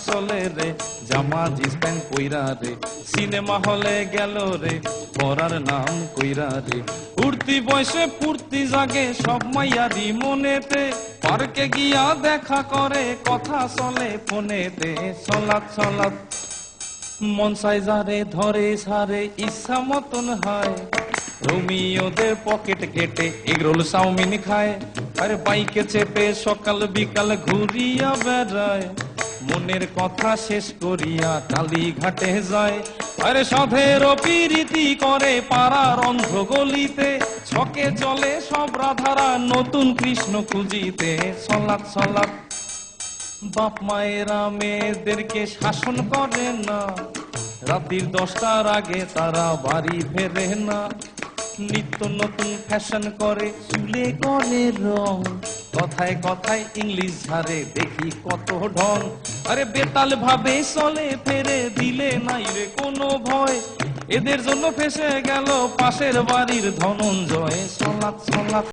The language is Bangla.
চলে রে, জামা জিন্স প্যান্ট পইরা রে, সিনেমা হলে গেল রে, পড়ার নাম কইরা রে। উঠতি বয়সে ফুর্তি জাগে সব মাইয়ারি মনেতে, পার্কে গিয়া দেখা করে কথা চলে ফোনেতে। সলাৎ সলাৎ মন চাই যারে ধরে সারে ইচ্ছা মতন হয়, রোমিওদের পকেট কেটে এগরোল চাউমিন খায়। আরে বাইকে চেপে সকাল বিকাল ঘুরিয়া বেড়ায়, মনের কথা শেষ করিয়া কালীঘাটে যায়। আরে সাধের পিরিতি করে পাড়ার অন্ধ গলিতে, ছকে চলে সব রাধারা নতুন কৃষ্ণ খুঁজিতে। সলাৎ সলাৎ বাপ মায়েরা মেয়েদেরকে শাসন করে না, রাত্রির 10টার আগে তারা বাড়ি ফেরে না। নিত্য নতুন ফ্যাশন করে, চুলে করে রং, কথায় কথায় ইংলিশ ঝাড়ে দেখি কত ঢং। আরে বেতাল ভাবে চলে ফেরে, দিলে নাই রে কোনো ভয়, এদের জন্য ফেসে গেল পাশের বাড়ির ধনঞ্জয়। সলাৎ সলাৎ